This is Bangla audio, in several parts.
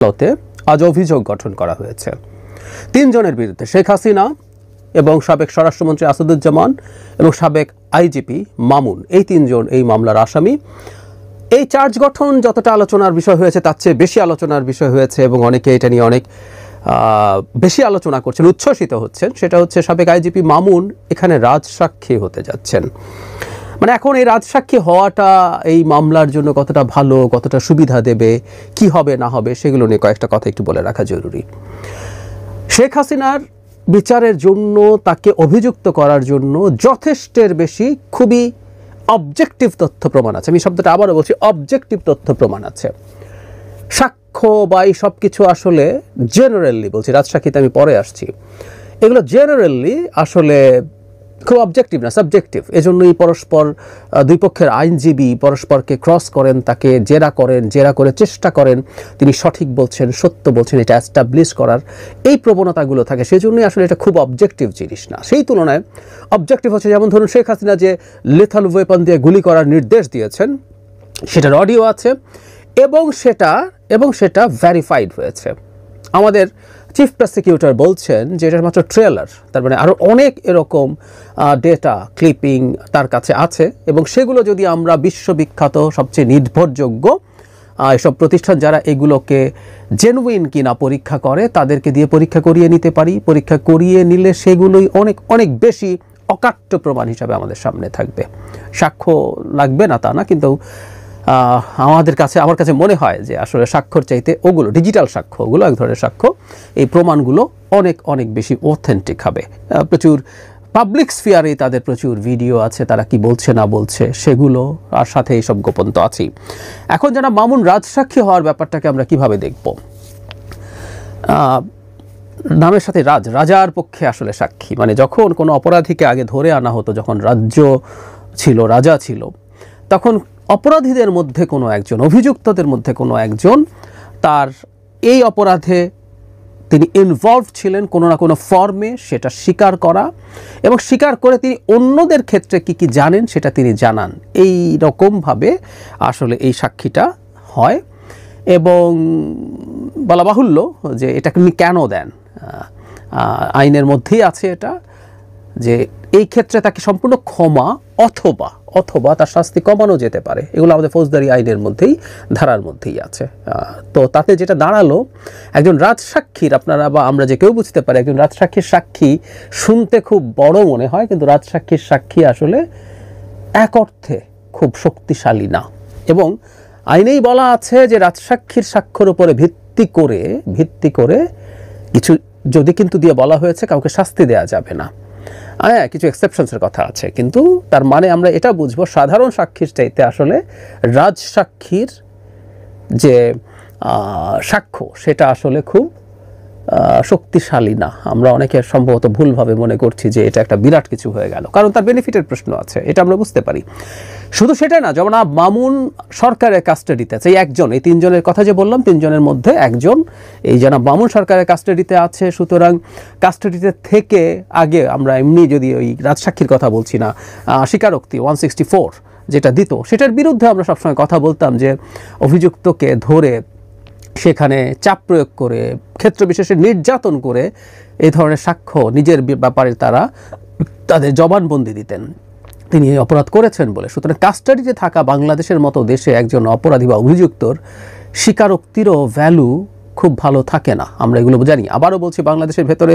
আদালতে আজ অভিযোগ গঠন করা হয়েছে 3 জনের বিরুদ্ধে, শেখ হাসিনা এবং সাবেক স্বরাষ্ট্রমন্ত্রী আসাদুজ্জামান এবং সাবেক আইজিপি মামুন, এই 3 জন এই মামলার আসামি। এই চার্জ গঠন যতটা আলোচনার বিষয় হয়েছে তার চেয়ে বেশি আলোচনার বিষয় হয়েছে এবং অনেকে এটা নিয়ে অনেক বেশি আলোচনা করছেন, উচ্ছ্বসিত হচ্ছেন। সেটা হচ্ছে সাবেক আইজিপি মামুন এখানে রাজসাক্ষী হতে যাচ্ছেন। মানে এখন এই রাজসাক্ষী হওয়াটা এই মামলার জন্য কতটা ভালো, কতটা সুবিধা দেবে, কি হবে না হবে, সেগুলো নিয়ে কয়েকটা কথা একটু বলে রাখা জরুরি। শেখ হাসিনার বিচারের জন্য, তাকে অভিযুক্ত করার জন্য যথেষ্টের বেশি খুবই অবজেক্টিভ তথ্য প্রমাণ আছে। আমি শব্দটা আবারও বলছি, অবজেক্টিভ তথ্য প্রমাণ আছে। সাক্ষ্য বা এই সব কিছু আসলে জেনারেলি বলছি, রাজসাক্ষীতে আমি পরে আসছি, এগুলো জেনারেলি আসলে খুব অবজেক্টিভ না, সাবজেক্টিভ। এজন্যই পরস্পর দুই পক্ষের আইনজীবী পরস্পরকে ক্রস করেন, তাকে জেরা করেন, জেরা করে চেষ্টা করেন তিনি সঠিক বলছেন, সত্য বলছেন, এটা অ্যাস্টাবলিশ করার এই প্রবণতাগুলো থাকে। সেজন্যই আসলে এটা খুব অবজেক্টিভ জিনিস না। সেই তুলনায় অবজেক্টিভ হচ্ছে, যেমন ধরুন শেখ হাসিনা যে লেথাল ওয়েপন দিয়ে গুলি করার নির্দেশ দিয়েছেন, সেটার অডিও আছে এবং সেটা ভেরিফাইড হয়েছে। আমাদের চিফ প্রসিকিউটর বলছেন যে এটা মাত্র ট্রেলার, তার মানে আরও অনেক এরকম ডেটা ক্লিপিং তার কাছে আছে এবং সেগুলো যদি আমরা বিশ্ববিখ্যাত সবচেয়ে নির্ভরযোগ্য এসব প্রতিষ্ঠান যারা এগুলোকে জেনুইন কিনা পরীক্ষা করে তাদেরকে দিয়ে পরীক্ষা করিয়ে নিতে পারি, পরীক্ষা করিয়ে নিলে সেগুলোই অনেক অনেক বেশি অকাট্য প্রমাণ হিসাবে আমাদের সামনে থাকবে। সাক্ষ্য লাগবে না তা না, কিন্তু আমার কাছে মনে হয় যে আসলে স্বাক্ষর চাইতে ওগুলো ডিজিটাল সাক্ষ্য, ওগুলো এক ধরনের সাক্ষ্য, এই প্রমাণগুলো অনেক অনেক বেশি অথেন্টিক হবে। প্রচুর পাবলিক স্ফিয়ারে তাদের প্রচুর ভিডিও আছে, তারা কি বলছে না বলছে সেগুলো, আর সাথে এইসব গোপন তো আছেই। এখন যারা মামুন রাজসাক্ষী হওয়ার ব্যাপারটাকে আমরা কিভাবে দেখব? নামের সাথে রাজার পক্ষে আসলে সাক্ষী, মানে যখন কোনো অপরাধীকে আগে ধরে আনা হতো, যখন রাজ্য ছিল, রাজা ছিল, তখন অপরাধীদের মধ্যে কোনো একজন, অভিযুক্তদের মধ্যে কোনো একজন তার এই অপরাধে তিনি ইনভলভ ছিলেন কোনো না কোনো ফর্মে, সেটা স্বীকার করা এবং স্বীকার করে তিনি অন্যদের ক্ষেত্রে কি কি জানেন সেটা তিনি জানান। এই রকমভাবে আসলে এই সাক্ষীটা হয় এবং বলা বাহুল্য যে এটা তিনি কেন দেন, আইনের মধ্যেই আছে এটা, যে এই ক্ষেত্রে তাকে সম্পূর্ণ ক্ষমা অথবা তার শাস্তি কমানো যেতে পারে। এগুলো আমাদের ফৌজদারি আইনের মধ্যেই, ধারার মধ্যেই আছে। তো তাতে যেটা দাঁড়ালো, একজন রাজসাক্ষীর, আপনারা বা আমরা যে কেউ বুঝতে পারি, একজন রাজসাক্ষীর সাক্ষী শুনতে খুব বড় মনে হয়, কিন্তু রাজসাক্ষীর সাক্ষী আসলে এক অর্থে খুব শক্তিশালী না। এবং আইনেই বলা আছে যে রাজসাক্ষীর সাক্ষ্যের উপরে ভিত্তি করে কিছু যদি কিন্তু দিয়ে বলা হয়েছে কাউকে শাস্তি দেওয়া যাবে না। হ্যাঁ, কিছু এক্সেপশনসের কথা আছে, কিন্তু তার মানে আমরা এটা বুঝবো সাধারণ সাক্ষীর চাইতে আসলে রাজসাক্ষীর যে সাক্ষ্য সেটা আসলে খুব শক্তিশালী না। আমরা অনেকে সম্ভবত ভুলভাবে মনে করছি যে এটা একটা বিরাট কিছু হয়ে গেল, কারণ তার বেনিফিটের প্রশ্ন আছে, এটা আমরা বুঝতে পারি। শুধু সেটা না, যেমন মামুন সরকারের কাস্টাডিতে আছে, এই একজন, এই 3 জনের কথা যে বললাম, 3 জনের মধ্যে একজন এই জনাব মামুন সরকারের কাস্টাডিতে আছে। সুতরাং কাস্টাডিতে থেকে আগে আমরা এমনি যদি ওই রাজসাক্ষীর কথা বলছি না, স্বীকারোক্তি 164 যেটা দিত, সেটার বিরুদ্ধে আমরা সবসময় কথা বলতাম যে অভিযুক্তকে ধরে সেখানে চাপ প্রয়োগ করে, ক্ষেত্র বিশেষে নির্যাতন করে এই ধরনের সাক্ষ্য নিজের ব্যাপারে তাদের জবানবন্দি দিতেন তিনি এই অপরাধ করেছেন বলে। সুতরাং কাস্টাডিতে থাকা বাংলাদেশের মতো দেশে একজন অপরাধী বা অভিযুক্তর স্বীকারোক্তিরও ভ্যালু খুব ভালো থাকে না, আমরা এগুলো জানি। আবারও বলছি, বাংলাদেশের ভেতরে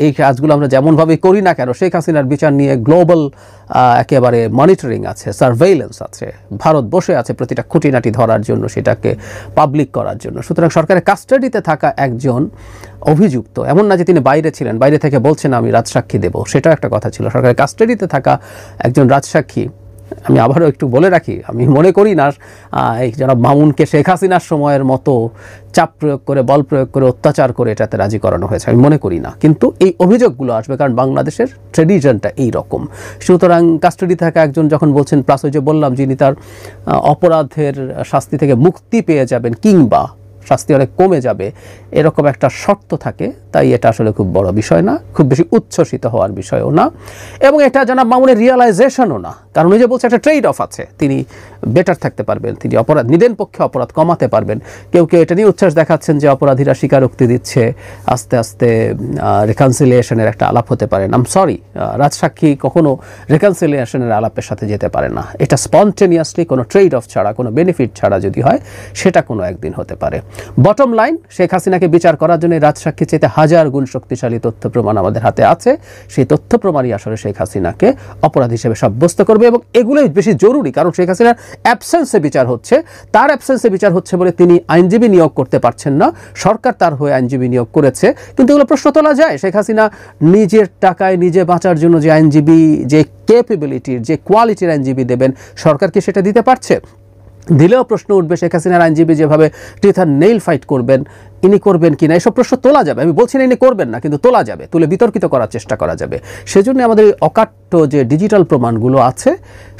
এই কাজগুলো আমরা যেমনভাবে করি না কেন, শেখ হাসিনার বিচার নিয়ে গ্লোবাল একেবারে মনিটরিং আছে, সার্ভেইলেন্স আছে, ভারত বসে আছে প্রতিটা খুঁটিনাটি ধরার জন্য, সেটাকে পাবলিক করার জন্য। সুতরাং সরকারের কাস্টাডিতে থাকা একজন অভিযুক্ত, এমন না যে তিনি বাইরে ছিলেন, বাইরে থেকে বলছেন আমি রাজসাক্ষী দেব, সেটাও একটা কথা ছিল। সরকারের কাস্টাডিতে থাকা একজন রাজসাক্ষী, আমি আবারও একটু বলে রাখি, আমি মনে করি না এই যারা মামুনকে শেখ হাসিনার সময়ের মতো চাপ প্রয়োগ করে, বল প্রয়োগ করে, অত্যাচার করে এটাতে রাজি করানো হয়েছে, আমি মনে করি না। কিন্তু এই অভিযোগগুলো আসবে, কারণ বাংলাদেশের ট্রেডিশনটা এই রকম। সুতরাং কাস্টাডি থাকা একজন যখন বলছেন, প্লাস ওই যে বললাম যিনি তার অপরাধের শাস্তি থেকে মুক্তি পেয়ে যাবেন কিংবা শাস্তি অনেক কমে যাবে, এরকম একটা শর্ত থাকে, তাই এটা আসলে খুব বড় বিষয় না, খুব বেশি উচ্ছ্বসিত হওয়ার বিষয়ও না, এবং এটা জনাব মামুনের রিয়েলাইজেশনও না। কারণ ওই যে বলছে একটা ট্রেড অফ আছে, তিনি বেটার থাকতে পারবেন, তিনি অপরাধ নিদেন পক্ষে অপরাধ কমাতে পারবেন। কেউ কেউ এটা নিয়ে উচ্ছ্বাস দেখাচ্ছেন যে অপরাধীরা স্বীকারোক্তি দিচ্ছে, আস্তে আস্তে রিকনসিলিয়েশনের একটা আলাপ হতে পারে। আম সরি, রাজসাক্ষী কখনো রিকনসিলিয়েশনের আলাপের সাথে যেতে পারে না। এটা স্পন্টেনিয়াসলি কোনো ট্রেড অফ ছাড়া, কোনো বেনিফিট ছাড়া যদি হয়, সেটা কোনো একদিন হতে পারে। বটম লাইন, শেখ হাসিনাকে বিচার করার জন্য রাজসাক্ষী চাইতে 1000 গুণ শক্তিশালী তথ্য প্রমাণ আমাদের হাতে আছে। সেই তথ্য প্রমাণই আসলে শেখ হাসিনাকে অপরাধ হিসেবে সাব্যস্ত করবে, এবং এগুলোই বেশি জরুরি। কারণ শেখ হাসিনার অ্যাবসেন্সে বিচার হচ্ছে, তার অ্যাবসেন্সে বিচার হচ্ছে বলে তিনি আইনজীবী নিয়োগ করতে পারছেন না, সরকার তার হয়ে আইনজীবী নিয়োগ করেছে। কিন্তু এগুলো প্রশ্ন তোলা যায়, শেখ হাসিনা নিজের টাকায় নিজে বাঁচার জন্য যে আইনজীবী, যে ক্যাপেবিলিটির, যে কোয়ালিটির আইনজীবী দেবেন, সরকার কি সেটা দিতে পারছে? দিলেও প্রশ্ন উঠবে শেখ হাসিনার আইনজীবী যেভাবে টিথ আর নেইল ফাইট করবেন, ইনি করবেন কিনা, এসব প্রশ্ন তোলা যাবে। আমি বলছি না ইনি করবেন না, কিন্তু তোলা যাবে, তুলে বিতর্কিত করার চেষ্টা করা যাবে। সেজন্য আমাদের অকাট্য যে ডিজিটাল প্রমাণগুলো আছে,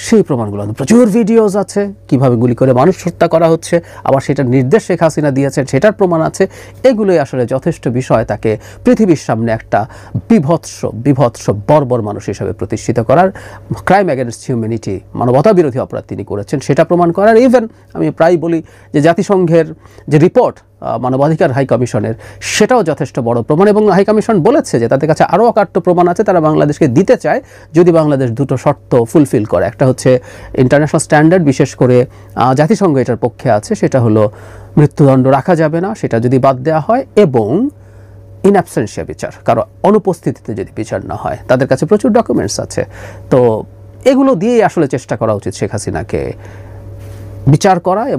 সেই প্রমাণগুলো প্রচুর ভিডিওস আছে, কিভাবে গুলি করে মানুষ হত্যা করা হচ্ছে, আবার সেটার নির্দেশ শেখ হাসিনা দিয়েছেন, সেটার প্রমাণ আছে। এগুলোই আসলে যথেষ্ট বিষয় তাকে পৃথিবীর সামনে একটা বিভৎস বর্বর মানুষ হিসেবে প্রতিষ্ঠিত করার, ক্রাইম অ্যাগেনস্ট হিউম্যানিটি, মানবতা বিরোধী অপরাধ তিনি করেছেন সেটা প্রমাণ করার। ইভেন আমি প্রায় বলি যে জাতিসংঘের যে রিপোর্ট মানবাধিকার হাই কমিশনের, সেটাও যথেষ্ট বড় প্রমাণ, এবং হাই কমিশন বলেছে যে তাদের কাছে আরও অকাট্য প্রমাণ আছে, তারা বাংলাদেশকে দিতে চায় যদি বাংলাদেশ দুটো শর্ত ফুলফিল করে। একটা হচ্ছে ইন্টারন্যাশনাল স্ট্যান্ডার্ড, বিশেষ করে জাতিসংঘ এটার পক্ষে আছে, সেটা হলো মৃত্যুদণ্ড রাখা যাবে না, সেটা যদি বাদ দেওয়া হয়, এবং ইন অ্যাবসেন্সিয়া বিচার, কারো অনুপস্থিতিতে যদি বিচার না হয়। তাদের কাছে প্রচুর ডকুমেন্টস আছে। তো এগুলো দিয়েই আসলে চেষ্টা করা উচিত শেখ হাসিনাকে বিচার করা এবং